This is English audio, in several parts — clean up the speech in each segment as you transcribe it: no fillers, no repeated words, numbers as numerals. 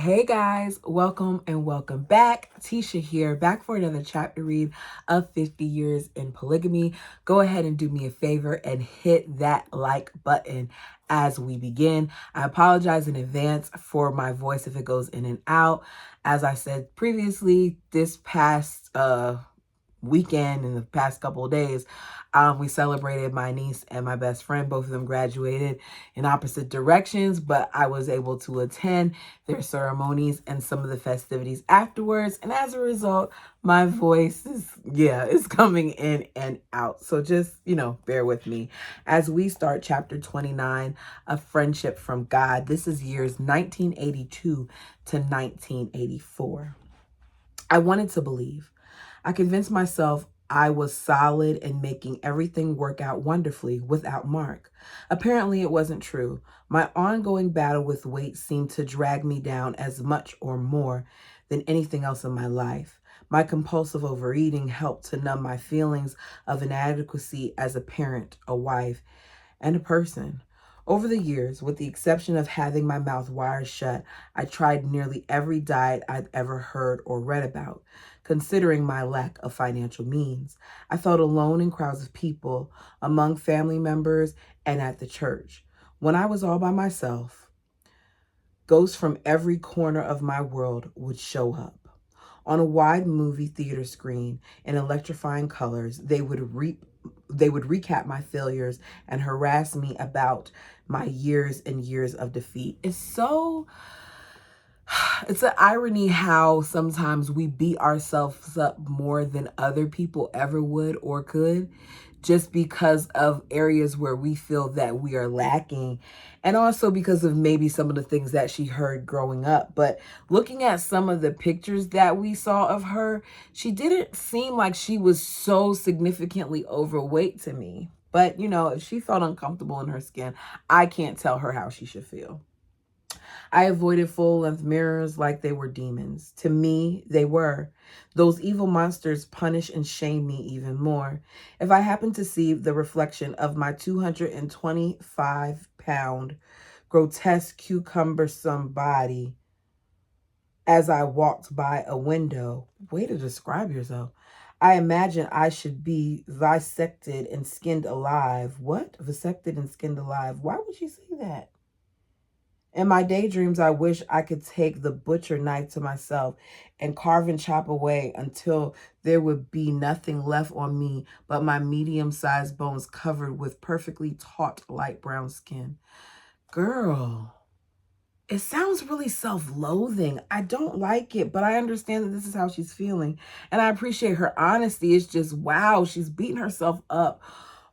Hey guys, welcome and welcome back. Tisha here, back for another chapter read of 50 Years in Polygamy. Go ahead and do me a favor and hit that like button as we begin. I apologize in advance for my voice if it goes in and out. As I said previously, this past weekend, in the past couple of days, we celebrated my niece and my best friend. Both of them graduated in opposite directions, but I was able to attend their ceremonies and some of the festivities afterwards. And as a result, my voice is coming in and out. So just, bear with me as we start chapter 29 of Friendship from God. This is years 1982 to 1984. I wanted to believe. I convinced myself I was solid and making everything work out wonderfully without Mark. Apparently, it wasn't true. My ongoing battle with weight seemed to drag me down as much or more than anything else in my life. My compulsive overeating helped to numb my feelings of inadequacy as a parent, a wife, and a person. Over the years, with the exception of having my mouth wired shut, I tried nearly every diet I'd ever heard or read about. Considering my lack of financial means, I felt alone in crowds of people, among family members, and at the church. When I was all by myself, ghosts from every corner of my world would show up. On a wide movie theater screen in electrifying colors, they would recap my failures and harass me about my years and years of defeat. It's an irony how sometimes we beat ourselves up more than other people ever would or could, just because of areas where we feel that we are lacking, and also because of maybe some of the things that she heard growing up. But looking at some of the pictures that we saw of her, she didn't seem like she was so significantly overweight to me. But, if she felt uncomfortable in her skin, I can't tell her how she should feel. I avoided full-length mirrors like they were demons. To me, they were. Those evil monsters punish and shame me even more. If I happened to see the reflection of my 225-pound, grotesque, cucumbersome body as I walked by a window, way to describe yourself, I imagine I should be dissected and skinned alive. What? Dissected and skinned alive? Why would you say that? In my daydreams, I wish I could take the butcher knife to myself and carve and chop away until there would be nothing left on me but my medium-sized bones covered with perfectly taut light brown skin. Girl, it sounds really self-loathing. I don't like it, but I understand that this is how she's feeling. And I appreciate her honesty. It's just, wow, she's beating herself up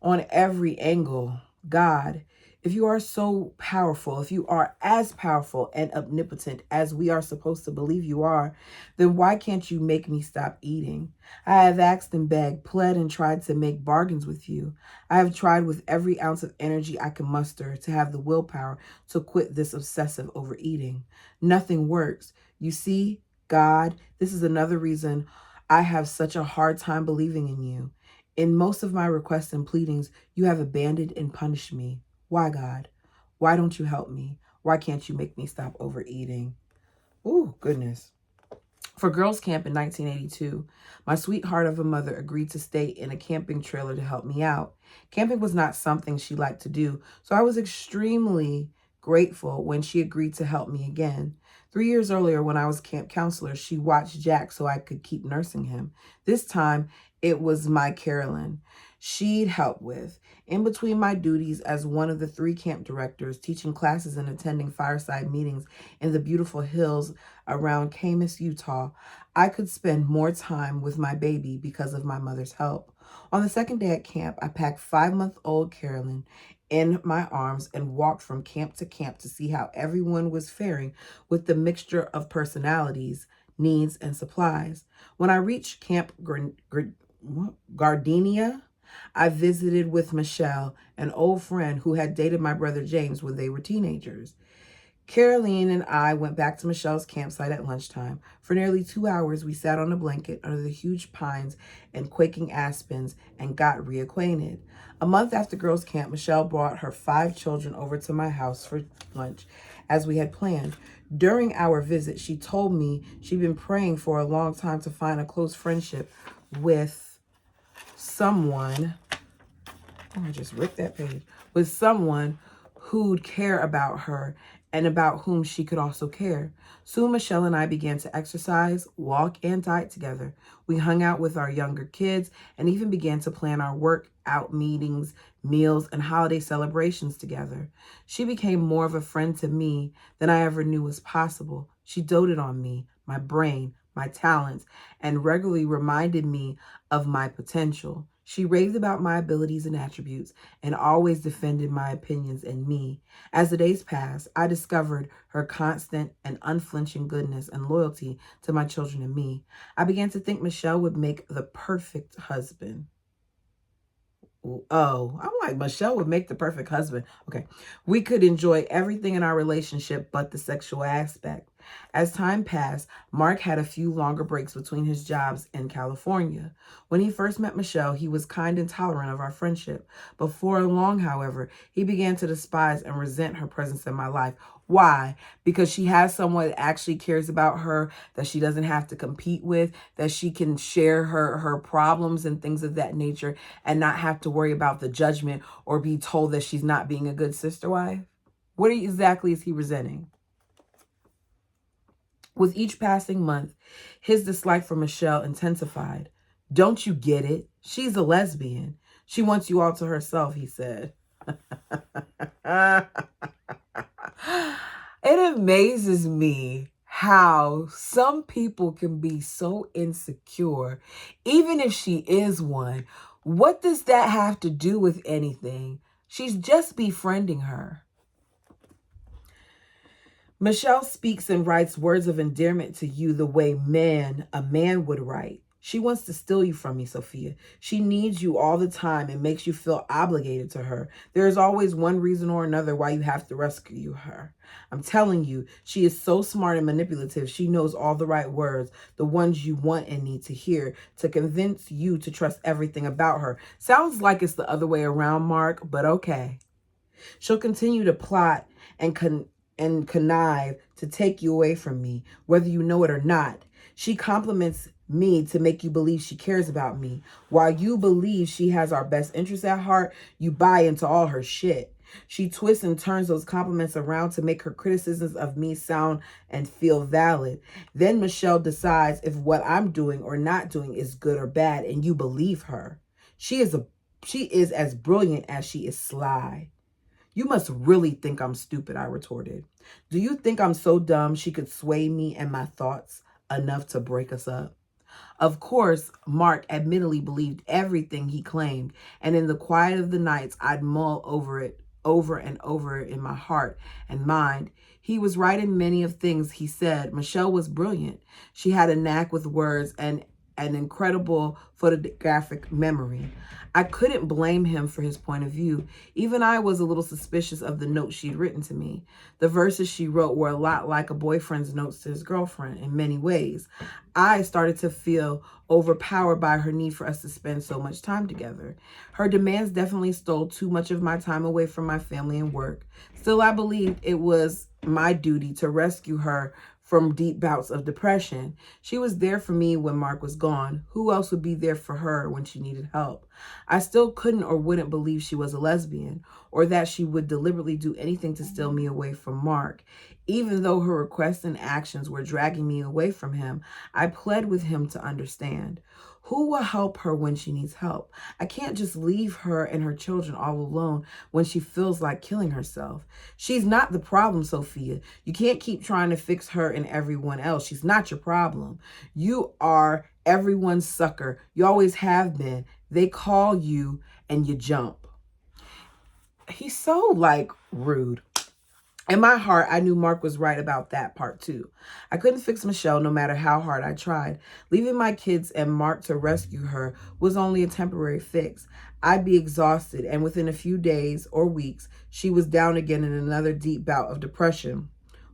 on every angle. God, if you are so powerful, if you are as powerful and omnipotent as we are supposed to believe you are, then why can't you make me stop eating? I have asked and begged, pled, and tried to make bargains with you. I have tried with every ounce of energy I can muster to have the willpower to quit this obsessive overeating. Nothing works. You see, God, this is another reason I have such a hard time believing in you. In most of my requests and pleadings, you have abandoned and punished me. Why, God? Why don't you help me? Why can't you make me stop overeating? Ooh, goodness. For girls' camp in 1982, my sweetheart of a mother agreed to stay in a camping trailer to help me out. Camping was not something she liked to do, so I was extremely grateful when she agreed to help me again. 3 years earlier, when I was camp counselor, she watched Jack so I could keep nursing him. This time, it was my Carolyn she'd help with. In between my duties as one of the 3 camp directors, teaching classes and attending fireside meetings in the beautiful hills around Camas, Utah, I could spend more time with my baby because of my mother's help. On the second day at camp, I packed 5-month-old Carolyn in my arms and walked from camp to camp to see how everyone was faring with the mixture of personalities, needs, and supplies. When I reached Camp Gardenia, I visited with Michelle, an old friend who had dated my brother James when they were teenagers. Caroline and I went back to Michelle's campsite at lunchtime. For nearly 2 hours, we sat on a blanket under the huge pines and quaking aspens and got reacquainted. A month after girls' camp, Michelle brought her 5 children over to my house for lunch. as we had planned. During our visit, she told me she'd been praying for a long time to find a close friendship with someone. Oh, I just ripped that page. With someone who'd care about her and about whom she could also care. Soon Michelle and I began to exercise, walk, and diet together. We hung out with our younger kids and even began to plan our workout meetings, meals, and holiday celebrations together. She became more of a friend to me than I ever knew was possible. She doted on me, my brain, my talents, and regularly reminded me of my potential. She raved about my abilities and attributes and always defended my opinions and me. As the days passed, I discovered her constant and unflinching goodness and loyalty to my children and me. I began to think Michelle would make the perfect husband. Oh, I'm like, Michelle would make the perfect husband. Okay. We could enjoy everything in our relationship but the sexual aspect. As time passed, Mark had a few longer breaks between his jobs in California. When he first met Michelle, he was kind and tolerant of our friendship. Before long, however, he began to despise and resent her presence in my life. Why? Because she has someone that actually cares about her, that she doesn't have to compete with, that she can share her problems and things of that nature and not have to worry about the judgment or be told that she's not being a good sister wife. What exactly is he resenting? With each passing month, his dislike for Michelle intensified. Don't you get it? She's a lesbian. She wants you all to herself, he said. It amazes me how some people can be so insecure, even if she is one. What does that have to do with anything? She's just befriending her. Michelle speaks and writes words of endearment to you the way a man would write. She wants to steal you from me, Sophia. She needs you all the time and makes you feel obligated to her. There is always one reason or another why you have to rescue her. I'm telling you, she is so smart and manipulative. She knows all the right words, the ones you want and need to hear, to convince you to trust everything about her. Sounds like it's the other way around, Mark, but okay. She'll continue to plot and connive to take you away from me, whether you know it or not. She compliments me to make you believe she cares about me. While you believe she has our best interests at heart, you buy into all her shit. She twists and turns those compliments around to make her criticisms of me sound and feel valid. Then Michelle decides if what I'm doing or not doing is good or bad, and you believe her. She is as brilliant as she is sly. You must really think I'm stupid, I retorted. Do you think I'm so dumb she could sway me and my thoughts enough to break us up? Of course, Mark admittedly believed everything he claimed, and in the quiet of the nights, I'd mull over it over and over in my heart and mind. He was right in many of things he said. Michelle was brilliant. She had a knack with words and an incredible photographic memory. I couldn't blame him for his point of view. Even I was a little suspicious of the notes she'd written to me. The verses she wrote were a lot like a boyfriend's notes to his girlfriend in many ways. I started to feel overpowered by her need for us to spend so much time together. Her demands definitely stole too much of my time away from my family and work. Still, I believed it was my duty to rescue her from deep bouts of depression. She was there for me when Mark was gone. Who else would be there for her when she needed help? I still couldn't or wouldn't believe she was a lesbian, or that she would deliberately do anything to steal me away from Mark. Even though her requests and actions were dragging me away from him, I pled with him to understand. Who will help her when she needs help? I can't just leave her and her children all alone when she feels like killing herself. She's not the problem, Sophia. You can't keep trying to fix her and everyone else. She's not your problem. You are everyone's sucker. You always have been. They call you and you jump. He's so rude. In my heart, I knew Mark was right about that part too. I couldn't fix Michelle no matter how hard I tried. Leaving my kids and Mark to rescue her was only a temporary fix. I'd be exhausted, and within a few days or weeks, she was down again in another deep bout of depression,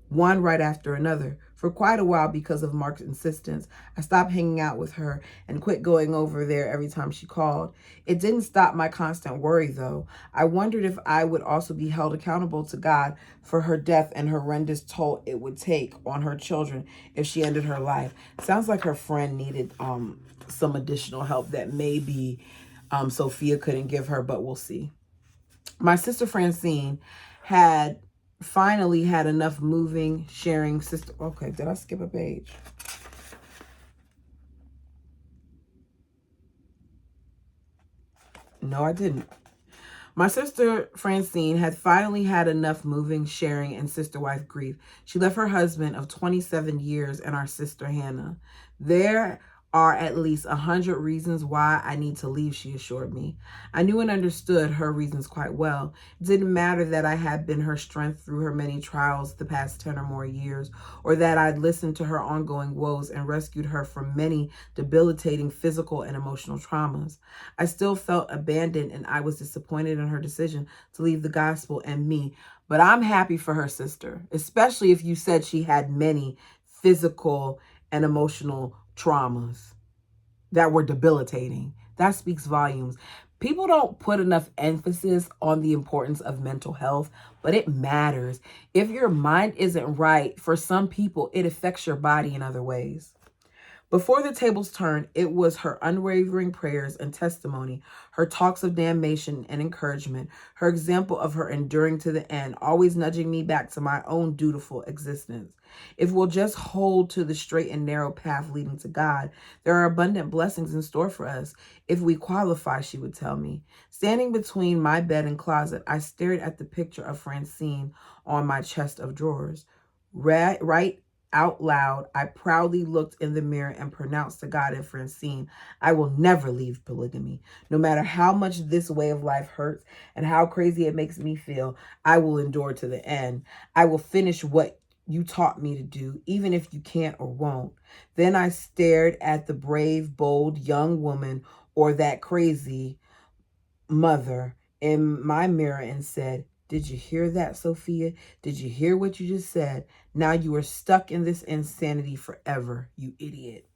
one right after another. For quite a while, because of Mark's insistence, I stopped hanging out with her and quit going over there every time she called. It didn't stop my constant worry, though. I wondered if I would also be held accountable to God for her death and horrendous toll it would take on her children if she ended her life. Sounds like her friend needed some additional help that maybe Sophia couldn't give her, but we'll see. My sister Francine had finally had enough moving, sharing sister. Okay, did I skip a page? No, I didn't. My sister Francine had finally had enough moving, sharing, and sister wife grief. She left her husband of 27 years and our sister Hannah. There are at least 100 reasons why I need to leave, she assured me. I knew and understood her reasons quite well. It didn't matter that I had been her strength through her many trials the past 10 or more years, or that I'd listened to her ongoing woes and rescued her from many debilitating physical and emotional traumas. I still felt abandoned, and I was disappointed in her decision to leave the gospel and me. But I'm happy for her sister, especially if you said she had many physical and emotional traumas that were debilitating. That speaks volumes. People don't put enough emphasis on the importance of mental health, but it matters. If your mind isn't right, for some people, it affects your body in other ways. Before the tables turned, it was her unwavering prayers and testimony, her talks of damnation and encouragement, her example of her enduring to the end, always nudging me back to my own dutiful existence. If we'll just hold to the straight and narrow path leading to God, there are abundant blessings in store for us. If we qualify, she would tell me. Standing between my bed and closet, I stared at the picture of Francine on my chest of drawers. Right out loud, I proudly looked in the mirror and pronounced to God and Francine, I will never leave polygamy. No matter how much this way of life hurts and how crazy it makes me feel, I will endure to the end. I will finish what you taught me to do, even if you can't or won't. Then I stared at the brave, bold young woman, or that crazy mother, in my mirror and said, did you hear that, Sophia? Did you hear what you just said? Now you are stuck in this insanity forever, you idiot.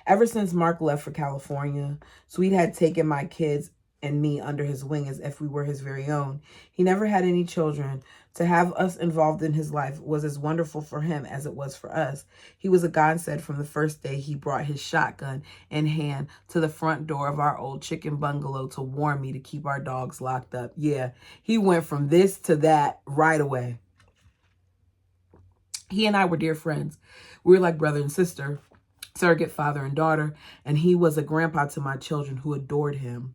Ever since Mark left for California, Sweet had taken my kids and me under his wing as if we were his very own. He never had any children. To have us involved in his life was as wonderful for him as it was for us. He was a godsend from the first day he brought his shotgun in hand to the front door of our old chicken bungalow to warn me to keep our dogs locked up. Yeah, he went from this to that right away. He and I were dear friends. We were like brother and sister, surrogate father and daughter, and he was a grandpa to my children who adored him.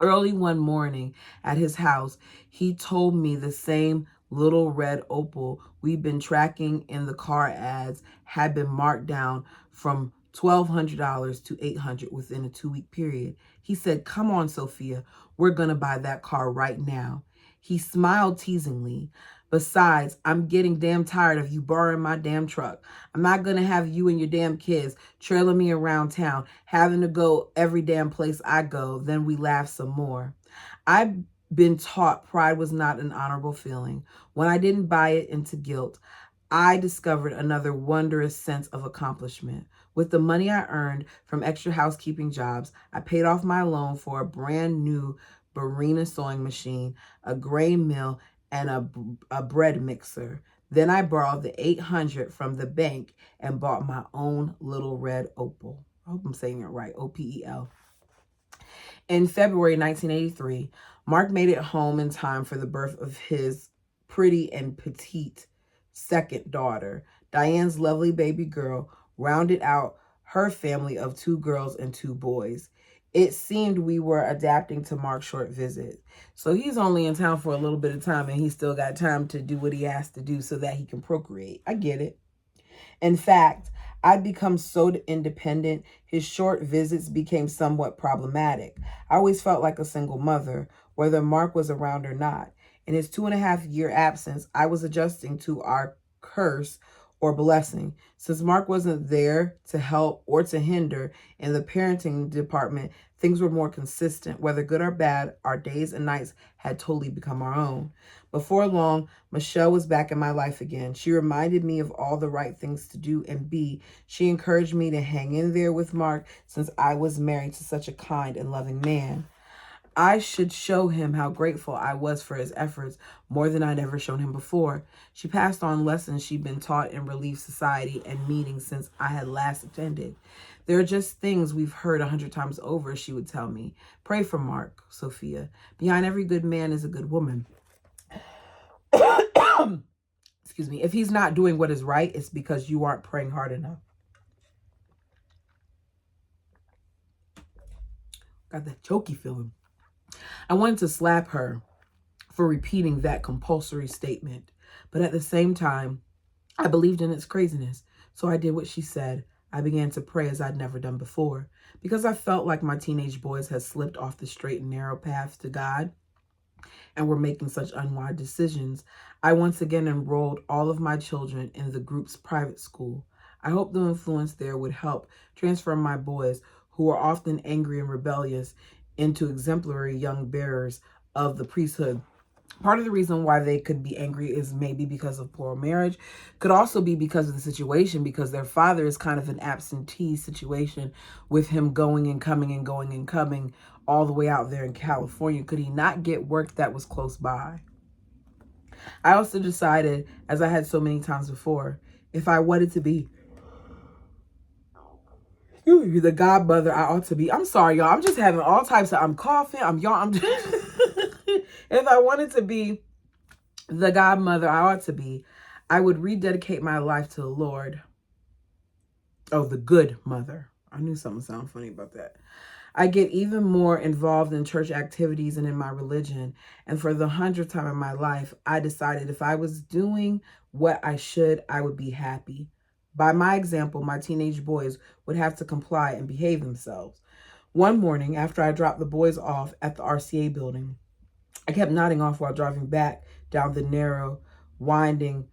Early one morning at his house, he told me the same little red Opal we'd been tracking in the car ads had been marked down from $1,200 to $800 within a 2-week period. He said, come on, Sophia, we're going to buy that car right now. He smiled teasingly. Besides, I'm getting damn tired of you borrowing my damn truck. I'm not going to have you and your damn kids trailing me around town, having to go every damn place I go. Then we laughed some more. I've been taught pride was not an honorable feeling. When I didn't buy it into guilt, I discovered another wondrous sense of accomplishment. With the money I earned from extra housekeeping jobs, I paid off my loan for a brand new Barina sewing machine, a grain mill, and a bread mixer. Then I borrowed the $800 from the bank and bought my own little red Opal. I hope I'm saying it right, Opel. In February 1983, Mark made it home in time for the birth of his pretty and petite second daughter. Diane's lovely baby girl rounded out her family of 2 girls and 2 boys. It seemed we were adapting to Mark's short visit. So he's only in town for a little bit of time and he's still got time to do what he has to do so that he can procreate. I get it. In fact, I'd become so independent, his short visits became somewhat problematic. I always felt like a single mother, whether Mark was around or not. In his 2.5-year absence, I was adjusting to our curse or blessing. Since Mark wasn't there to help or to hinder in the parenting department, things were more consistent. Whether good or bad, our days and nights had totally become our own. Before long, Michelle was back in my life again. She reminded me of all the right things to do and be. She encouraged me to hang in there with Mark since I was married to such a kind and loving man. I should show him how grateful I was for his efforts more than I'd ever shown him before. She passed on lessons she'd been taught in Relief Society and meetings since I had last attended. There are just things we've heard 100 times over, she would tell me. Pray for Mark, Sophia. Behind every good man is a good woman. Excuse me. If he's not doing what is right, it's because you aren't praying hard enough. Got that choky feeling. I wanted to slap her for repeating that compulsory statement, but at the same time, I believed in its craziness, so I did what she said. I began to pray as I'd never done before, because I felt like my teenage boys had slipped off the straight and narrow path to God and were making such unwise decisions. I once again enrolled all of my children in the group's private school. I hoped the influence there would help transfer my boys, who were often angry and rebellious, into exemplary young bearers of the priesthood. Part of the reason why they could be angry is maybe because of poor marriage. Could also be because of the situation, because their father is kind of an absentee situation with him going and coming and going and coming all the way out there in California. Could he not get work that was close by? I also decided, as I had so many times before, if I wanted to be the godmother I ought to be. I'm sorry, y'all. I'm just having all types of, I'm coughing, I'm yawning. If I wanted to be the godmother I ought to be, I would rededicate my life to the Lord. Oh, the good mother. I knew something sounded funny about that. I get even more involved in church activities and in my religion. And for the 100th time in my life, I decided if I was doing what I should, I would be happy. By my example, my teenage boys would have to comply and behave themselves. One morning, after I dropped the boys off at the RCA building, I kept nodding off while driving back down the narrow, winding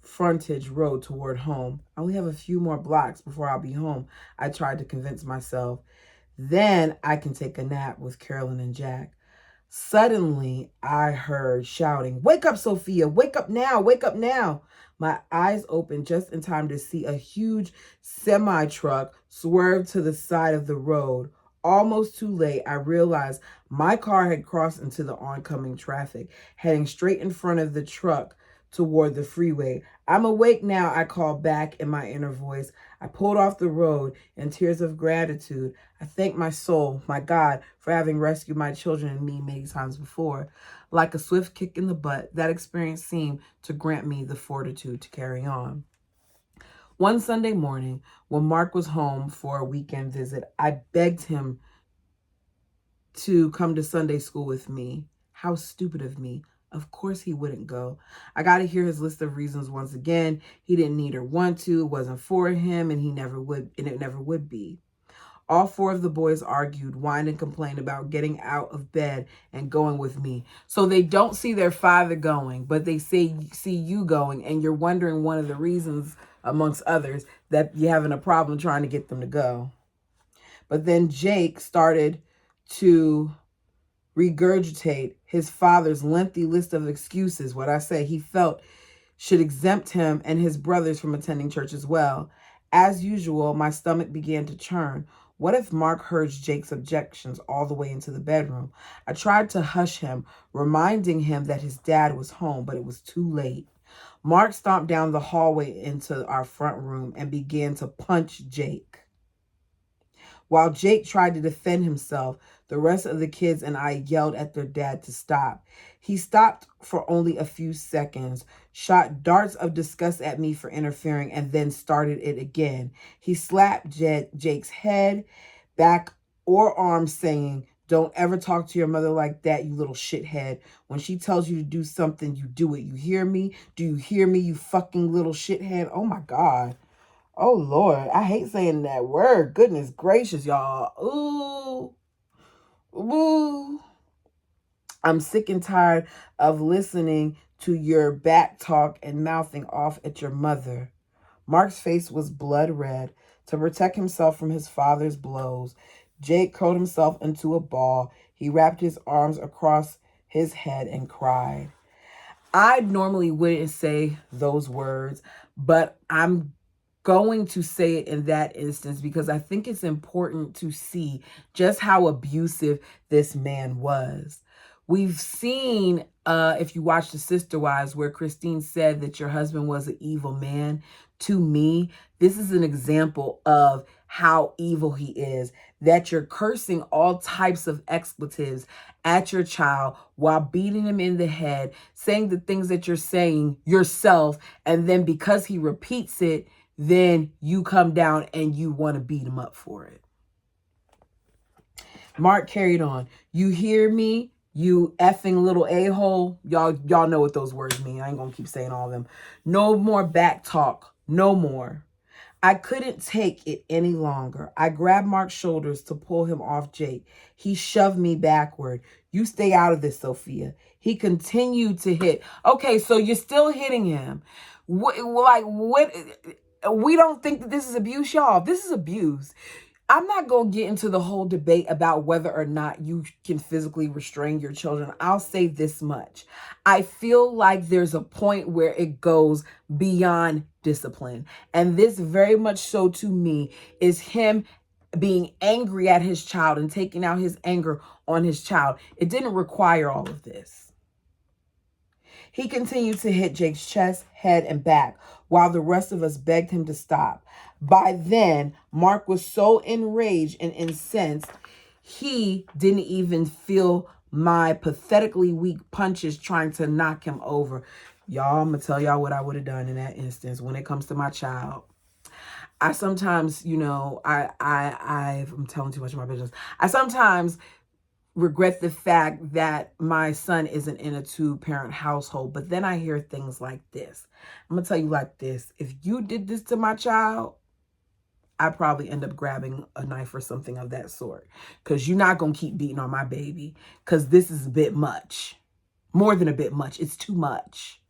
frontage road toward home. I only have a few more blocks before I'll be home, I tried to convince myself. Then I can take a nap with Carolyn and Jack. Suddenly, I heard shouting, "Wake up, Sophia! Wake up now! Wake up now!" My eyes opened just in time to see a huge semi-truck swerve to the side of the road. Almost too late, I realized my car had crossed into the oncoming traffic, heading straight in front of the truck toward the freeway. "I'm awake now," I called back in my inner voice. I pulled off the road in tears of gratitude. I thanked my soul, my God, for having rescued my children and me many times before. Like a swift kick in the butt, that experience seemed to grant me the fortitude to carry on. One Sunday morning, when Mark was home for a weekend visit, I begged him to come to Sunday school with me. How stupid of me. Of course he wouldn't go. I got to hear his list of reasons once again. He didn't need or want to, it wasn't for him, and it never would be. All four of the boys argued, whined, and complained about getting out of bed and going with me. So they don't see their father going, but they see you going, and you're wondering one of the reasons, amongst others, that you're having a problem trying to get them to go. But then Jake started to regurgitate his father's lengthy list of excuses, what I say he felt should exempt him and his brothers from attending church as well. As usual, my stomach began to churn. What if Mark heard Jake's objections all the way into the bedroom? I tried to hush him, reminding him that his dad was home, but it was too late. Mark stomped down the hallway into our front room and began to punch Jake. While Jake tried to defend himself, the rest of the kids and I yelled at their dad to stop. He stopped for only a few seconds, shot darts of disgust at me for interfering, and then started it again. He slapped Jake's head, back, or arm, saying, "Don't ever talk to your mother like that, you little shithead. When she tells you to do something, you do it. You hear me? Do you hear me, you fucking little shithead?" Oh my God. Oh, Lord, I hate saying that word. Goodness gracious, y'all. Ooh. Ooh. I'm sick and tired of listening to your back talk and mouthing off at your mother. Mark's face was blood red. To protect himself from his father's blows, Jake curled himself into a ball. He wrapped his arms across his head and cried. I normally wouldn't say those words, but I'm going to say it in that instance because I think it's important to see just how abusive this man was. We've seen, if you watch The Sister Wives, where Christine said that your husband was an evil man. To me, this is an example of how evil he is, that you're cursing all types of expletives at your child while beating him in the head, saying the things that you're saying yourself, and then because he repeats it, then you come down and you want to beat him up for it. Mark carried on. You hear me, you effing little a-hole? Y'all know what those words mean. I ain't gonna keep saying all of them. No more back talk. No more. I couldn't take it any longer. I grabbed Mark's shoulders to pull him off Jake. He shoved me backward. You stay out of this, Sophia. He continued to hit. Okay, so you're still hitting him. What? We don't think that this is abuse, y'all. This is abuse. I'm not going to get into the whole debate about whether or not you can physically restrain your children. I'll say this much. I feel like there's a point where it goes beyond discipline. And this very much so to me is him being angry at his child and taking out his anger on his child. It didn't require all of this. He continued to hit Jake's chest, head, and back, while the rest of us begged him to stop. By then, Mark was so enraged and incensed, he didn't even feel my pathetically weak punches trying to knock him over. Y'all, I'm going to tell y'all what I would have done in that instance when it comes to my child. I sometimes, I'm telling too much of my business. I sometimes regret the fact that my son isn't in a two-parent household. But then I hear things like this. I'm going to tell you like this. If you did this to my child, I'd probably end up grabbing a knife or something of that sort. Because you're not going to keep beating on my baby. Because this is a bit much. More than a bit much. It's too much.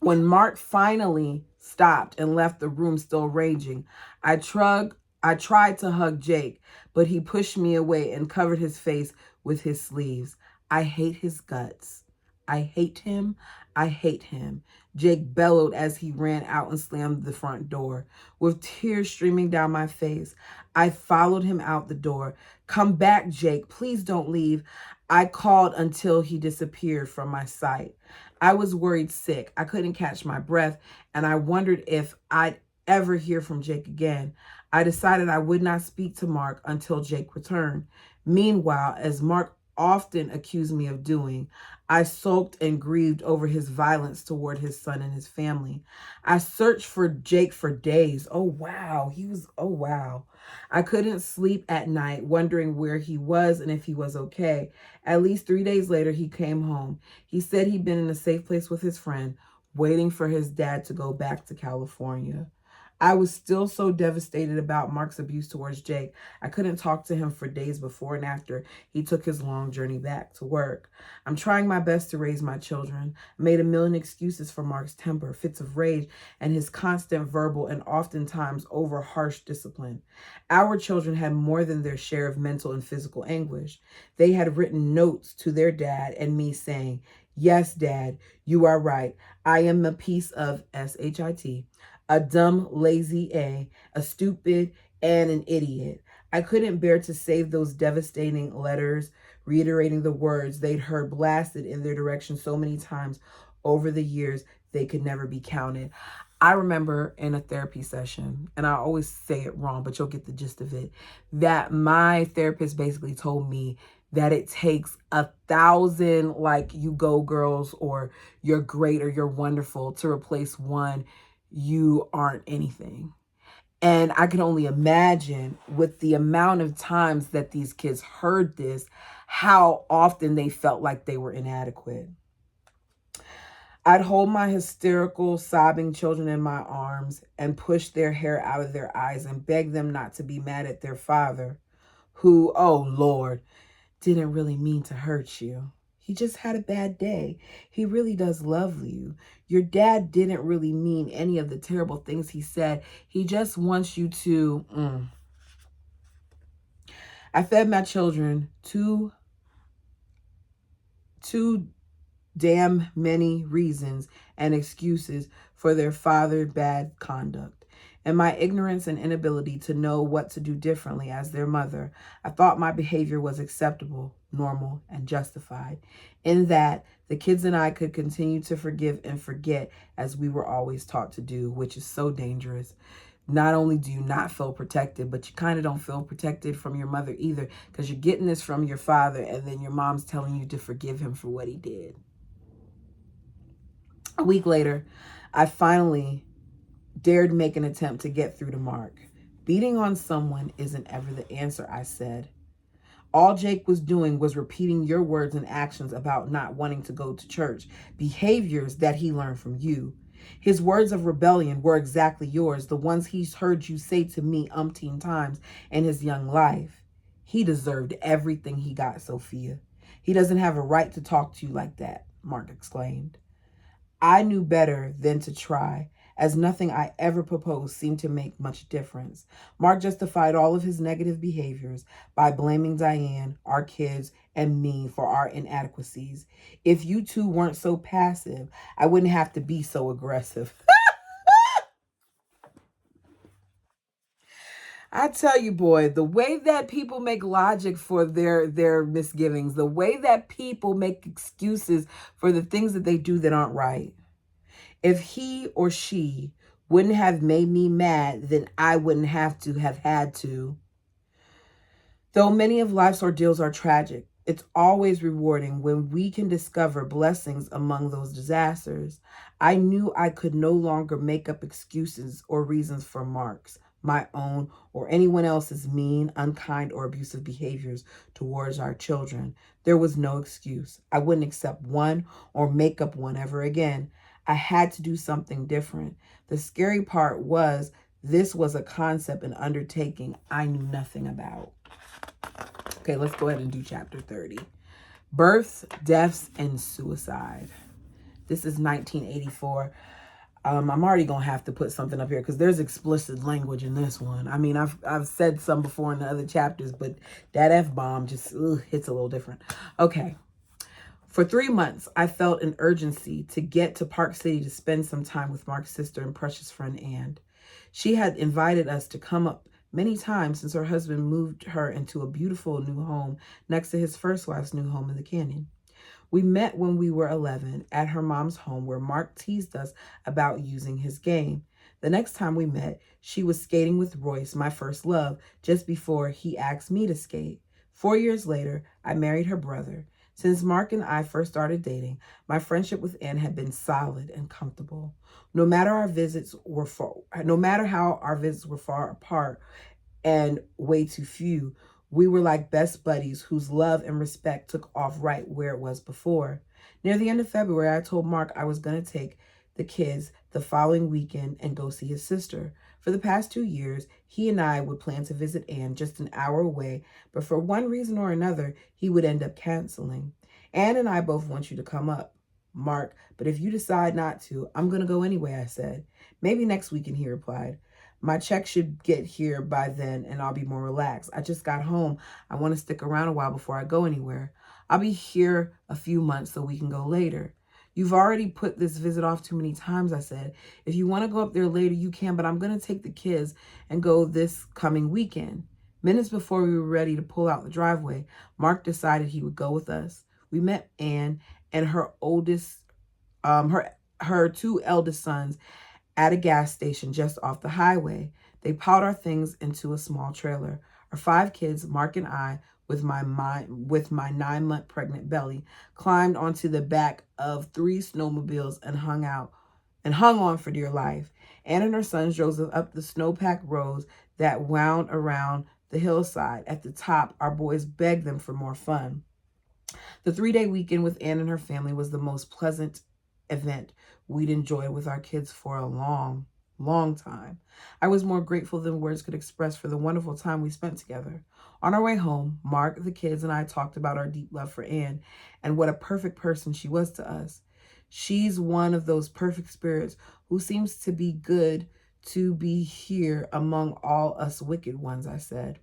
When Mark finally stopped and left the room still raging, I tried to hug Jake, but he pushed me away and covered his face with his sleeves. I hate his guts. I hate him. I hate him. Jake bellowed as he ran out and slammed the front door. With tears streaming down my face, I followed him out the door. Come back, Jake. Please don't leave. I called until he disappeared from my sight. I was worried sick. I couldn't catch my breath, and I wondered if I'd ever hear from Jake again. I decided I would not speak to Mark until Jake returned. Meanwhile, as Mark often accused me of doing, I sulked and grieved over his violence toward his son and his family. I searched for Jake for days. Oh, wow. I couldn't sleep at night, wondering where he was and if he was okay. At least 3 days later, he came home. He said he'd been in a safe place with his friend, waiting for his dad to go back to California. I was still so devastated about Mark's abuse towards Jake. I couldn't talk to him for days before and after he took his long journey back to work. I'm trying my best to raise my children. I made a million excuses for Mark's temper, fits of rage, and his constant verbal and oftentimes over harsh discipline. Our children had more than their share of mental and physical anguish. They had written notes to their dad and me saying, "Yes, Dad, you are right. I am a piece of SHIT. A dumb, lazy a stupid, and an idiot." I couldn't bear to save those devastating letters, reiterating the words they'd heard blasted in their direction so many times over the years they could never be counted. I remember in a therapy session, and I always say it wrong, but you'll get the gist of it, that my therapist basically told me that it takes 1,000 like you go girls or you're great or you're wonderful to replace one you aren't anything. And I can only imagine with the amount of times that these kids heard this, how often they felt like they were inadequate. I'd hold my hysterical, sobbing children in my arms and push their hair out of their eyes and beg them not to be mad at their father, who, oh Lord, didn't really mean to hurt you. He just had a bad day. He really does love you. Your dad didn't really mean any of the terrible things he said. He just wants you to... I fed my children too damn many reasons and excuses for their father's bad conduct. In my ignorance and inability to know what to do differently as their mother, I thought my behavior was acceptable, normal, and justified. In that, the kids and I could continue to forgive and forget as we were always taught to do, which is so dangerous. Not only do you not feel protected, but you kind of don't feel protected from your mother either, because you're getting this from your father and then your mom's telling you to forgive him for what he did. A week later, I finally dared make an attempt to get through to Mark. Beating on someone isn't ever the answer, I said. All Jake was doing was repeating your words and actions about not wanting to go to church, behaviors that he learned from you. His words of rebellion were exactly yours, the ones he's heard you say to me umpteen times in his young life. He deserved everything he got, Sophia. He doesn't have a right to talk to you like that, Mark exclaimed. I knew better than to try, as nothing I ever proposed seemed to make much difference. Mark justified all of his negative behaviors by blaming Diane, our kids, and me for our inadequacies. If you two weren't so passive, I wouldn't have to be so aggressive. I tell you, boy, the way that people make logic for their misgivings, the way that people make excuses for the things that they do that aren't right. If he or she wouldn't have made me mad, then I wouldn't have had to. Though many of life's ordeals are tragic, it's always rewarding when we can discover blessings among those disasters. I knew I could no longer make up excuses or reasons for Mark's, my own, or anyone else's mean, unkind, or abusive behaviors towards our children. There was no excuse. I wouldn't accept one or make up one ever again. I had to do something different. The scary part was this was a concept and undertaking I knew nothing about. Okay, let's go ahead and do chapter 30. Births, deaths, and suicide. This is 1984. I'm already going to have to put something up here because there's explicit language in this one. I mean, I've said some before in the other chapters, but that F-bomb just hits a little different. Okay. For 3 months, I felt an urgency to get to Park City to spend some time with Mark's sister and precious friend, Ann. She had invited us to come up many times since her husband moved her into a beautiful new home next to his first wife's new home in the canyon. We met when we were 11 at her mom's home where Mark teased us about using his game. The next time we met, she was skating with Royce, my first love, just before he asked me to skate. 4 years later, I married her brother. Since Mark and I first started dating, my friendship with Ann had been solid and comfortable. No matter how our visits were far apart and way too few, we were like best buddies whose love and respect took off right where it was before. Near the end of February, I told Mark I was going to take the kids the following weekend and go see his sister. For the past 2 years, he and I would plan to visit Ann just an hour away, but for one reason or another, he would end up canceling. Ann and I both want you to come up, Mark, but if you decide not to, I'm going to go anyway, I said. Maybe next weekend, he replied. My check should get here by then and I'll be more relaxed. I just got home. I want to stick around a while before I go anywhere. I'll be here a few months so we can go later. You've already put this visit off too many times, I said. If you want to go up there later, you can, but I'm going to take the kids and go this coming weekend. Minutes before we were ready to pull out the driveway, Mark decided he would go with us. We met Ann and her her two eldest sons at a gas station just off the highway. They piled our things into a small trailer. Our 5 kids, Mark and I, with my 9-month pregnant belly, climbed onto the back of 3 snowmobiles and hung on for dear life. Ann and her sons drove up the snow-packed roads that wound around the hillside. At the top, our boys begged them for more fun. The 3-day weekend with Ann and her family was the most pleasant event we'd enjoyed with our kids for a long, long time. I was more grateful than words could express for the wonderful time we spent together. On our way home, Mark, the kids, and I talked about our deep love for Anne and what a perfect person she was to us. She's one of those perfect spirits who seems to be good to be here among all us wicked ones, I said.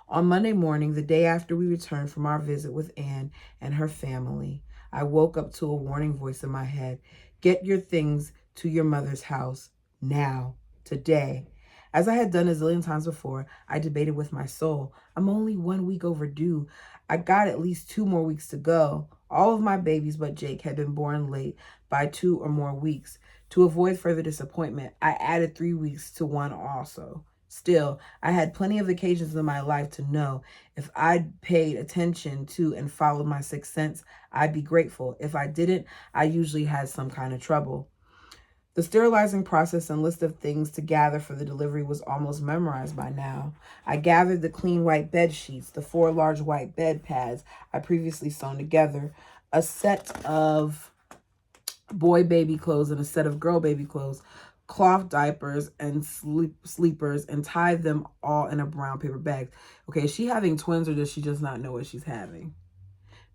On Monday morning, the day after we returned from our visit with Anne and her family, I woke up to a warning voice in my head. Get your things to your mother's house now, today. As I had done a zillion times before, I debated with my soul. I'm only 1 week overdue. I got at least 2 more weeks to go. All of my babies but Jake had been born late by 2 or more weeks. To avoid further disappointment, I added 3 weeks to one also. Still, I had plenty of occasions in my life to know if I'd paid attention to and followed my sixth sense, I'd be grateful. If I didn't, I usually had some kind of trouble. The sterilizing process and list of things to gather for the delivery was almost memorized by now. I gathered the clean white bed sheets, the 4 large white bed pads I previously sewn together, a set of boy baby clothes and a set of girl baby clothes, cloth diapers and sleepers, and tied them all in a brown paper bag. Okay, is she having twins or does she just not know what she's having?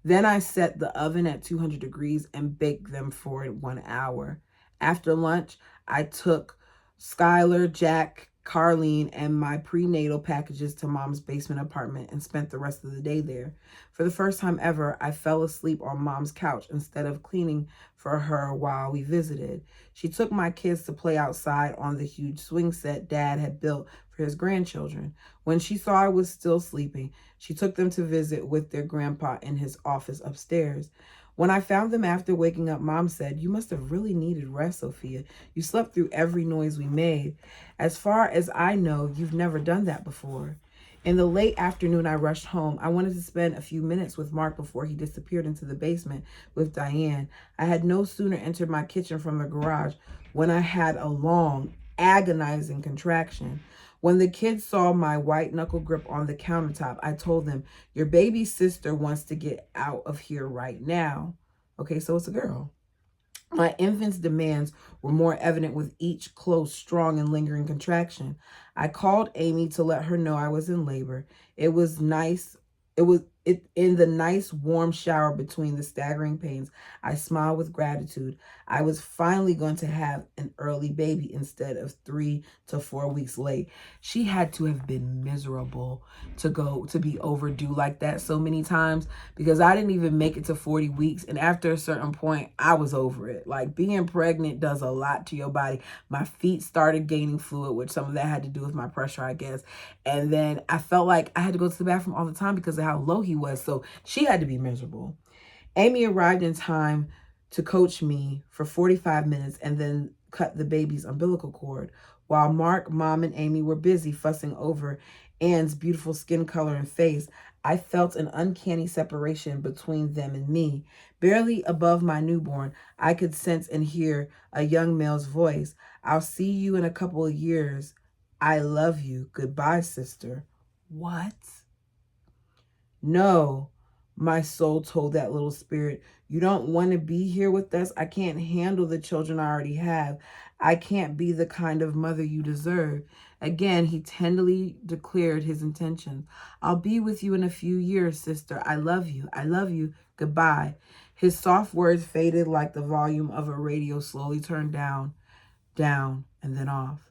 Then I set the oven at 200 degrees and baked them for 1 hour. After lunch, I took Skylar, Jack, Carlene, and my prenatal packages to Mom's basement apartment and spent the rest of the day there. For the first time ever, I fell asleep on Mom's couch instead of cleaning for her while we visited. She took my kids to play outside on the huge swing set Dad had built for his grandchildren. When she saw I was still sleeping, she took them to visit with their grandpa in his office upstairs. When I found them after waking up, Mom said, "You must have really needed rest, Sophia. You slept through every noise we made. As far as I know, you've never done that before." In the late afternoon, I rushed home. I wanted to spend a few minutes with Mark before he disappeared into the basement with Diane. I had no sooner entered my kitchen from the garage when I had a long, agonizing contraction. When the kids saw my white knuckle grip on the countertop, I told them, "Your baby sister wants to get out of here right now." Okay, so it's a girl. My infant's demands were more evident with each close, strong, and lingering contraction. I called Amy to let her know I was in labor. It was nice. In the nice warm shower between the staggering pains. I smiled with gratitude. I was finally going to have an early baby instead of 3 to 4 weeks late. She had to have been miserable to be overdue like that so many times, because I didn't even make it to 40 weeks. And after a certain point, I was over it. Like, being pregnant does a lot to your body. My feet started gaining fluid, which some of that had to do with my pressure, I guess. And then I felt like I had to go to the bathroom all the time because of how low he was. So she had to be miserable. Amy arrived in time to coach me for 45 minutes and then cut the baby's umbilical cord. While Mark, Mom, and Amy were busy fussing over Anne's beautiful skin color and face, I felt an uncanny separation between them and me. Barely above my newborn, I could sense and hear a young male's voice. "I'll see you in a couple of years. I love you. Goodbye, sister." What? "No," my soul told that little spirit. "You don't want to be here with us? I can't handle the children I already have. I can't be the kind of mother you deserve." Again, he tenderly declared his intentions. "I'll be with you in a few years, sister. I love you. I love you. Goodbye." His soft words faded like the volume of a radio slowly turned down, and then off.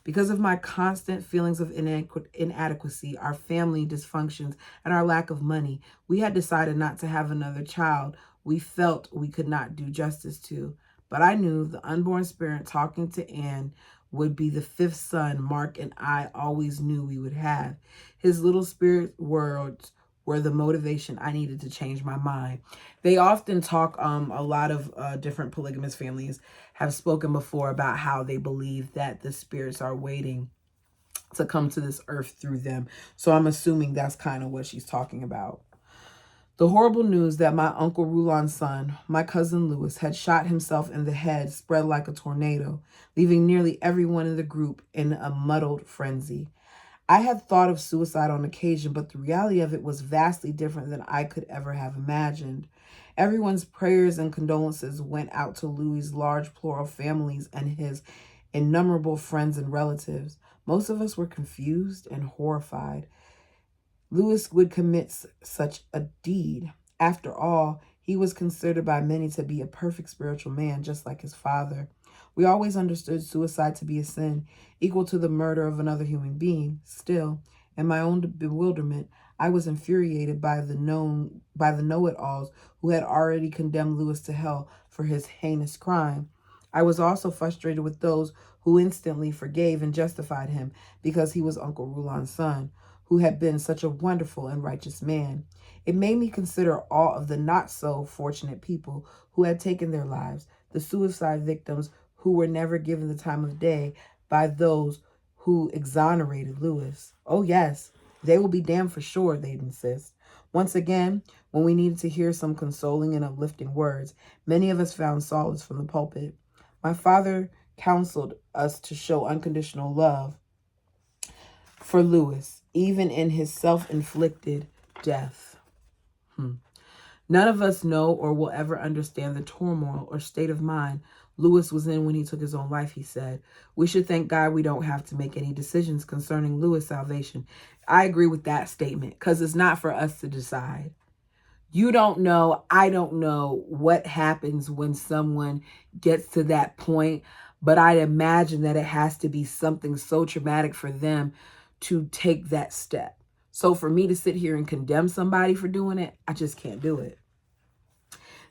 Because of my constant feelings of inadequacy, our family dysfunctions, and our lack of money, we had decided not to have another child we felt we could not do justice to. But I knew the unborn spirit talking to Anne would be the fifth son Mark and I always knew we would have. His little spirit words were the motivation I needed to change my mind. They often talk, a lot of different polygamous families have spoken before about how they believe that the spirits are waiting to come to this earth through them. So I'm assuming that's kind of what she's talking about. The horrible news that my Uncle Rulon's son, my cousin Louis, had shot himself in the head spread like a tornado, leaving nearly everyone in the group in a muddled frenzy. I had thought of suicide on occasion, but the reality of it was vastly different than I could ever have imagined. Everyone's prayers and condolences went out to Louis' large plural families and his innumerable friends and relatives. Most of us were confused and horrified. Lewis would commit such a deed. After all, he was considered by many to be a perfect spiritual man, just like his father. We always understood suicide to be a sin, equal to the murder of another human being. Still, in my own bewilderment, I was infuriated by the know-it-alls who had already condemned Lewis to hell for his heinous crime. I was also frustrated with those who instantly forgave and justified him because he was Uncle Rouland's son, who had been such a wonderful and righteous man. It made me consider all of the not-so-fortunate people who had taken their lives, the suicide victims who were never given the time of day by those who exonerated Lewis. Oh, yes, they will be damned for sure, they'd insist. Once again, when we needed to hear some consoling and uplifting words, many of us found solace from the pulpit. My father counseled us to show unconditional love for Lewis, even in his self-inflicted death. None of us know or will ever understand the turmoil or state of mind Lewis was in when he took his own life, he said. We should thank God we don't have to make any decisions concerning Lewis' salvation. I agree with that statement because it's not for us to decide. You don't know, I don't know what happens when someone gets to that point, but I imagine that it has to be something so traumatic for them to take that step. So for me to sit here and condemn somebody for doing it, I just can't do it.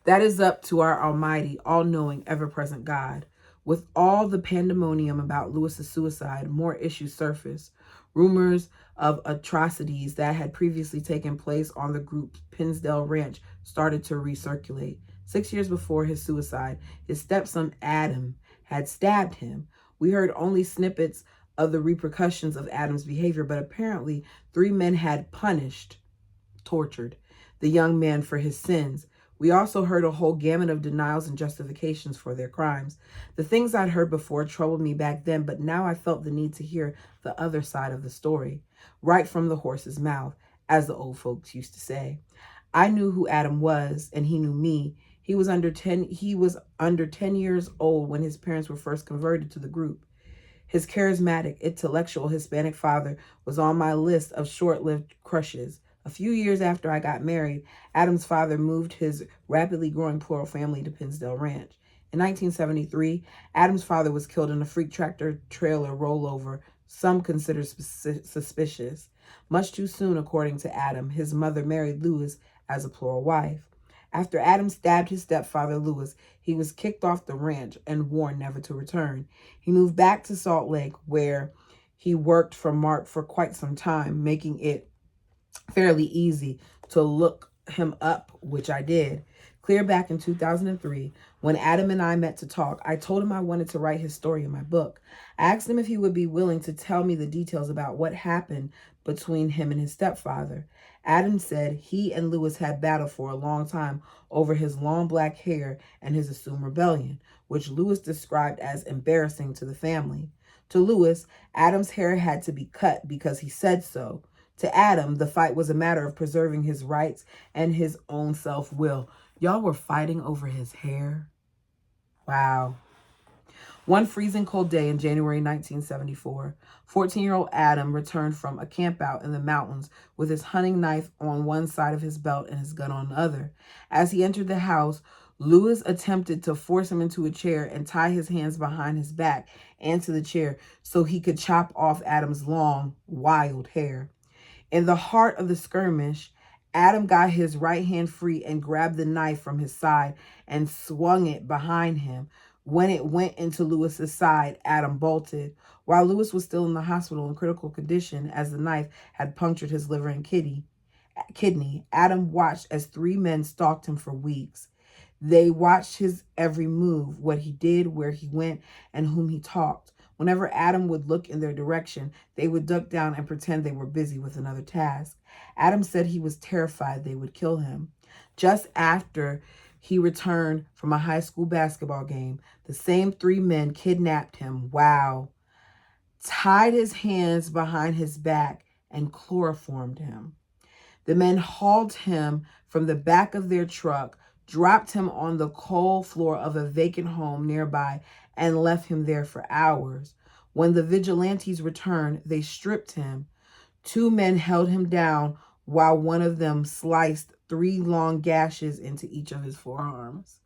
That is up to our almighty, all-knowing, ever-present God. With all the pandemonium about Lewis's suicide, more issues surfaced. Rumors of atrocities that had previously taken place on the group's Pinsdale Ranch started to recirculate. 6 years before his suicide, his stepson Adam had stabbed him. We heard only snippets of the repercussions of Adam's behavior, but apparently 3 men had tortured the young man for his sins. We also heard a whole gamut of denials and justifications for their crimes. The things I'd heard before troubled me back then, but now I felt the need to hear the other side of the story, right from the horse's mouth, as the old folks used to say. I knew who Adam was, and he knew me. He was under 10 years old when his parents were first converted to the group. His charismatic, intellectual Hispanic father was on my list of short-lived crushes. A few years after I got married, Adam's father moved his rapidly growing plural family to Pinsdale Ranch. In 1973, Adam's father was killed in a freak tractor trailer rollover, some considered suspicious. Much too soon, according to Adam, his mother married Lewis as a plural wife. After Adam stabbed his stepfather, Lewis, he was kicked off the ranch and warned never to return. He moved back to Salt Lake, where he worked for Mark for quite some time, making it fairly easy to look him up, which I did. Clear back in 2003, when Adam and I met to talk, I told him I wanted to write his story in my book. I asked him if he would be willing to tell me the details about what happened between him and his stepfather. Adam said he and Lewis had battled for a long time over his long black hair and his assumed rebellion, which Lewis described as embarrassing to the family. To Lewis, Adam's hair had to be cut because he said so. To Adam, the fight was a matter of preserving his rights and his own self-will. Y'all were fighting over his hair? Wow. One freezing cold day in January 1974, 14-year-old Adam returned from a campout in the mountains with his hunting knife on one side of his belt and his gun on the other. As he entered the house, Lewis attempted to force him into a chair and tie his hands behind his back and to the chair so he could chop off Adam's long, wild hair. In the heart of the skirmish, Adam got his right hand free and grabbed the knife from his side and swung it behind him. When it went into Lewis's side, Adam bolted. While Lewis was still in the hospital in critical condition as the knife had punctured his liver and kidney, Adam watched as 3 men stalked him for weeks. They watched his every move, what he did, where he went, and whom he talked. Whenever Adam would look in their direction, they would duck down and pretend they were busy with another task. Adam said he was terrified they would kill him. Just after he returned from a high school basketball game, the same 3 men kidnapped him, tied his hands behind his back, and chloroformed him. The men hauled him from the back of their truck, dropped him on the cold floor of a vacant home nearby, and left him there for hours. When the vigilantes returned, they stripped him. 2 men held him down while one of them sliced 3 long gashes into each of his forearms.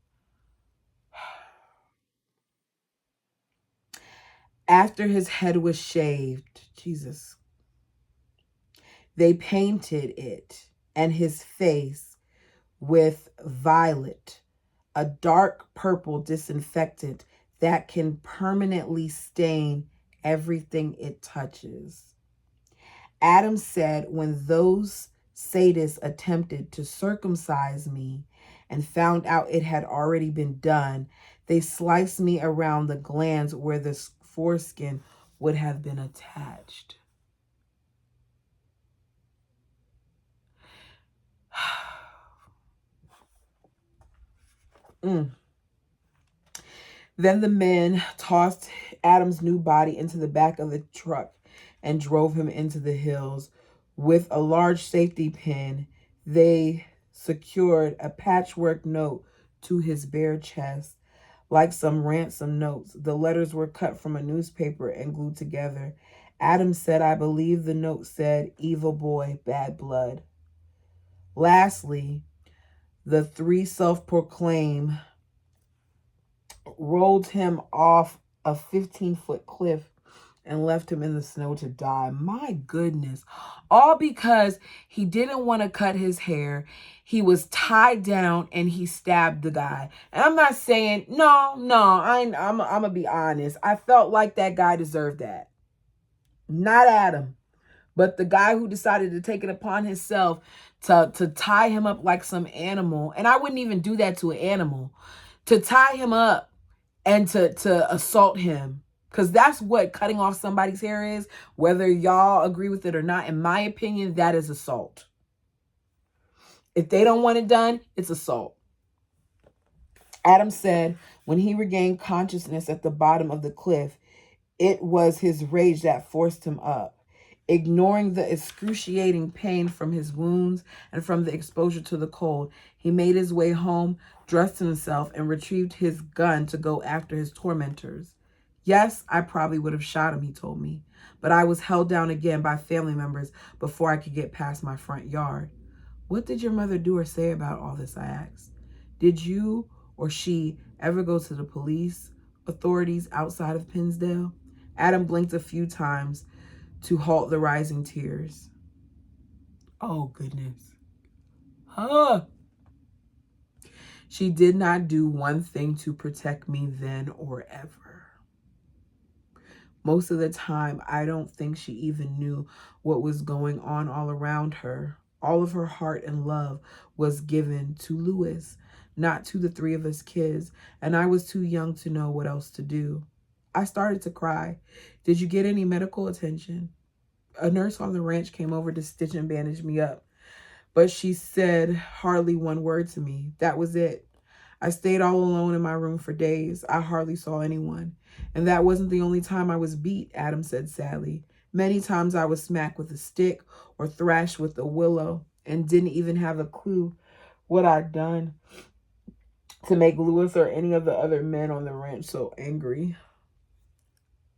After his head was shaved, Jesus, they painted it and his face with violet, a dark purple disinfectant that can permanently stain everything it touches. Adam said, when those sadists attempted to circumcise me and found out it had already been done, they sliced me around the glands where the foreskin would have been attached. Then the men tossed Adam's new body into the back of the truck and drove him into the hills. With a large safety pin, they secured a patchwork note to his bare chest. Like some ransom notes, the letters were cut from a newspaper and glued together. Adam said, I believe the note said, evil boy, bad blood. Lastly, the 3 self-proclaimed rolled him off a 15-foot cliff and left him in the snow to die. My goodness. All because he didn't want to cut his hair. He was tied down and he stabbed the guy. And I'm not saying, I'm going to be honest. I felt like that guy deserved that. Not Adam, but the guy who decided to take it upon himself to tie him up like some animal. And I wouldn't even do that to an animal. To tie him up and to assault him. Because that's what cutting off somebody's hair is. Whether y'all agree with it or not, in my opinion, that is assault. If they don't want it done, it's assault. Adam said when he regained consciousness at the bottom of the cliff, it was his rage that forced him up. Ignoring the excruciating pain from his wounds and from the exposure to the cold, he made his way home, dressed himself, and retrieved his gun to go after his tormentors. Yes, I probably would have shot him, he told me, but I was held down again by family members before I could get past my front yard. What did your mother do or say about all this, I asked. Did you or she ever go to the police authorities outside of Pinsdale? Adam blinked a few times to halt the rising tears. Oh, goodness. Huh. She did not do one thing to protect me then or ever. Most of the time, I don't think she even knew what was going on all around her. All of her heart and love was given to Louis, not to the 3 of us kids, and I was too young to know what else to do. I started to cry. Did you get any medical attention? A nurse on the ranch came over to stitch and bandage me up, but she said hardly one word to me. That was it. I stayed all alone in my room for days. I hardly saw anyone. And that wasn't the only time I was beat, Adam said sadly. Many times I was smacked with a stick or thrashed with a willow and didn't even have a clue what I'd done to make Louis or any of the other men on the ranch so angry.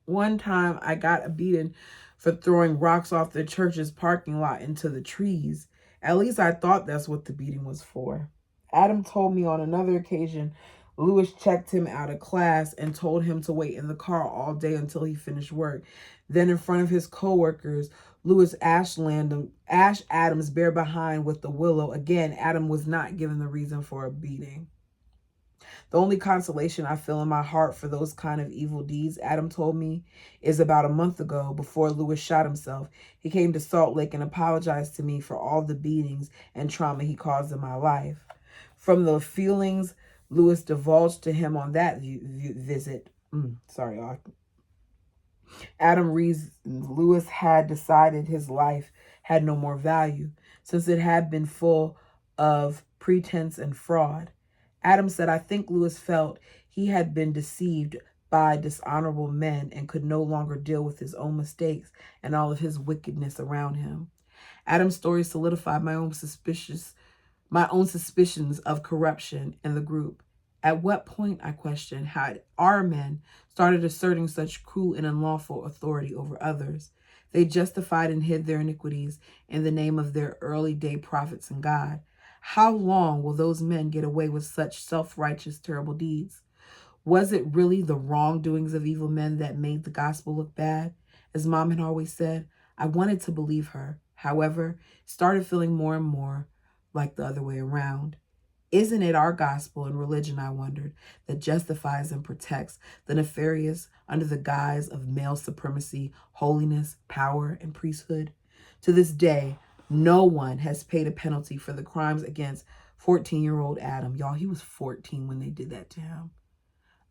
One time I got a beating for throwing rocks off the church's parking lot into the trees. At least I thought that's what the beating was for. Adam told me on another occasion, Louis checked him out of class and told him to wait in the car all day until he finished work. Then in front of his coworkers, Louis Ash Adams bare behind with the willow. Again, Adam was not given the reason for a beating. The only consolation I feel in my heart for those kind of evil deeds, Adam told me, is about a month ago, before Louis shot himself, he came to Salt Lake and apologized to me for all the beatings and trauma he caused in my life. From the feelings Louis divulged to him on that visit, Adam reasoned Louis had decided his life had no more value, since it had been full of pretense and fraud. Adam said, I think Louis felt he had been deceived by dishonorable men and could no longer deal with his own mistakes and all of his wickedness around him. Adam's story solidified my own suspicions of corruption in the group. At what point, I questioned, had our men started asserting such cruel and unlawful authority over others? They justified and hid their iniquities in the name of their early day prophets and God. How long will those men get away with such self-righteous, terrible deeds? Was it really the wrongdoings of evil men that made the gospel look bad? As Mom had always said, I wanted to believe her. However, started feeling more and more like the other way around. Isn't it our gospel and religion, I wondered, that justifies and protects the nefarious under the guise of male supremacy, holiness, power, and priesthood? To this day, no one has paid a penalty for the crimes against 14-year-old Adam. Y'all, he was 14 when they did that to him.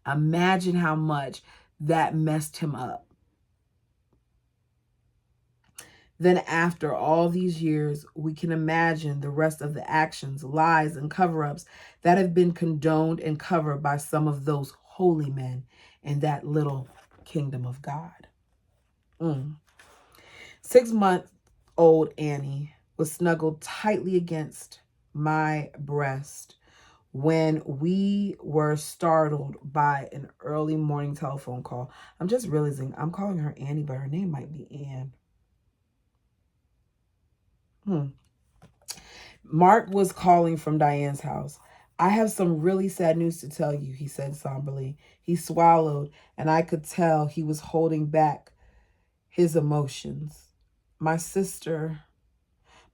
Imagine how much that messed him up. Then after all these years, we can imagine the rest of the actions, lies, and cover-ups that have been condoned and covered by some of those holy men in that little kingdom of God. 6-month-old Annie was snuggled tightly against my breast when we were startled by an early morning telephone call. I'm just realizing I'm calling her Annie, but her name might be Ann. Mark was calling from Diane's house. I have some really sad news to tell you, he said somberly. He swallowed, and I could tell he was holding back his emotions. My sister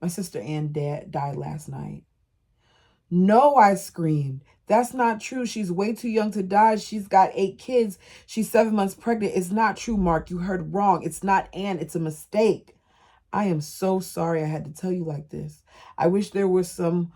Ann died last night. No, I screamed. That's not true. She's way too young to die. She's got 8 kids. She's 7 months pregnant. It's not true, Mark. You heard wrong. It's not Ann. It's a mistake. I am so sorry I had to tell you like this. I wish there was some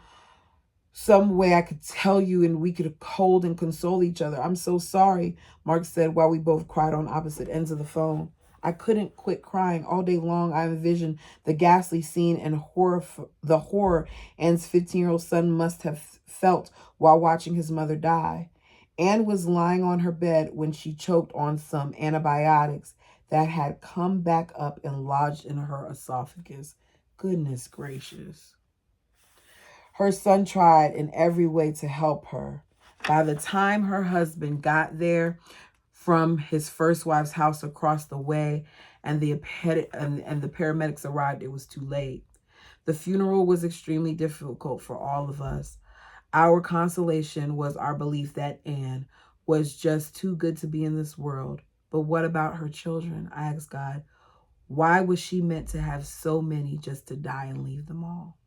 way I could tell you and we could hold and console each other. I'm so sorry, Mark said while we both cried on opposite ends of the phone. I couldn't quit crying. All day long, I envisioned the ghastly scene and the horror Anne's 15-year-old son must have felt while watching his mother die. Anne was lying on her bed when she choked on some antibiotics that had come back up and lodged in her esophagus. Goodness gracious. Her son tried in every way to help her. By the time her husband got there from his first wife's house across the way and the paramedics arrived, it was too late. The funeral was extremely difficult for all of us. Our consolation was our belief that Anne was just too good to be in this world. But what about her children? I asked God. Why was she meant to have so many just to die and leave them all?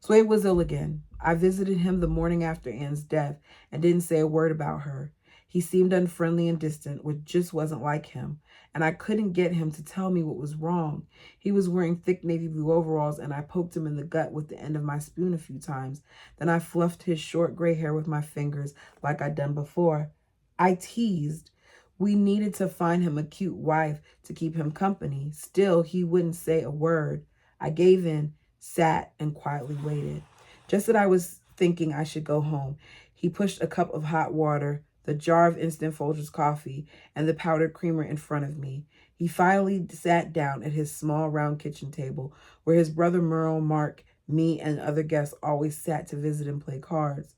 Swade was ill again. I visited him the morning after Anne's death and didn't say a word about her. He seemed unfriendly and distant, which just wasn't like him, and I couldn't get him to tell me what was wrong. He was wearing thick navy blue overalls, and I poked him in the gut with the end of my spoon a few times. Then I fluffed his short gray hair with my fingers like I'd done before. I teased. We needed to find him a cute wife to keep him company. Still, he wouldn't say a word. I gave in, sat, and quietly waited. Just as I was thinking I should go home, he pushed a cup of hot water, the jar of instant Folgers coffee, and the powdered creamer in front of me. He finally sat down at his small round kitchen table where his brother Merle, Mark, me, and other guests always sat to visit and play cards.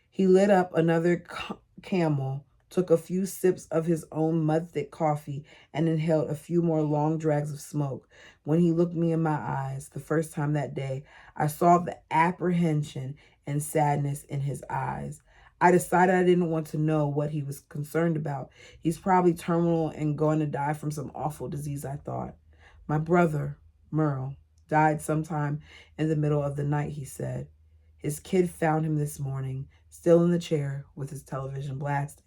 He lit up another Camel, took a few sips of his own mud-thick coffee, and inhaled a few more long drags of smoke. When he looked me in my eyes, the first time that day, I saw the apprehension and sadness in his eyes. I decided I didn't want to know what he was concerned about. He's probably terminal and going to die from some awful disease, I thought. My brother, Merle, died sometime in the middle of the night, he said. His kid found him this morning, still in the chair with his television blasting.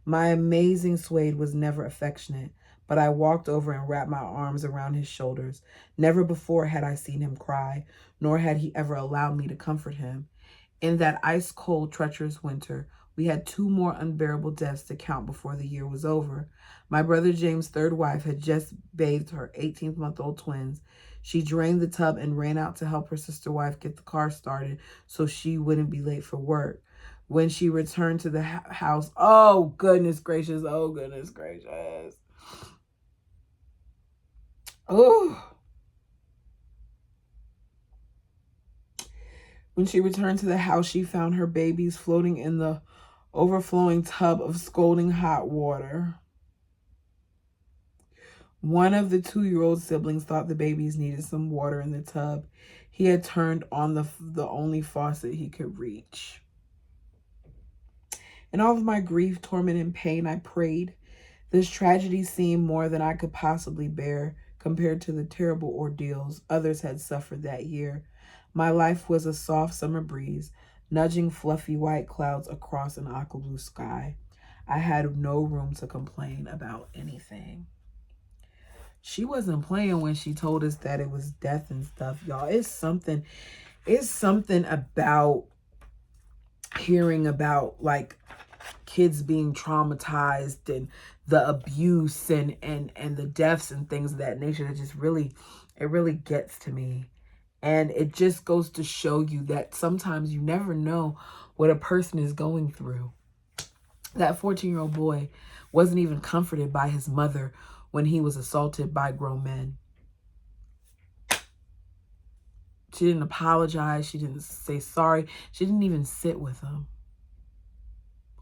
My amazing Swade was never affectionate, but I walked over and wrapped my arms around his shoulders. Never before had I seen him cry, nor had he ever allowed me to comfort him. In that ice-cold, treacherous winter, we had 2 more unbearable deaths to count before the year was over. My brother James' third wife had just bathed her 18-month-old twins. She drained the tub and ran out to help her sister wife get the car started so she wouldn't be late for work. When she returned to the house, oh, goodness gracious, oh, goodness gracious. Oh. When she returned to the house, she found her babies floating in the overflowing tub of scalding hot water. One of the 2-year-old siblings thought the babies needed some water in the tub. He had turned on the only faucet he could reach. In all of my grief, torment, and pain, I prayed. This tragedy seemed more than I could possibly bear compared to the terrible ordeals others had suffered that year. My life was a soft summer breeze, nudging fluffy white clouds across an aqua blue sky. I had no room to complain about anything. She wasn't playing when she told us that it was death and stuff, y'all. It's something about hearing about like kids being traumatized and the abuse and the deaths and things of that nature that just really, it really gets to me. And it just goes to show you that sometimes you never know what a person is going through. That 14-year-old boy wasn't even comforted by his mother when he was assaulted by grown men. She didn't apologize. She didn't say sorry. She didn't even sit with him.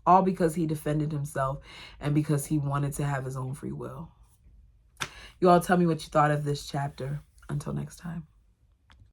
All because he defended himself and because he wanted to have his own free will. You all tell me what you thought of this chapter. Until next time.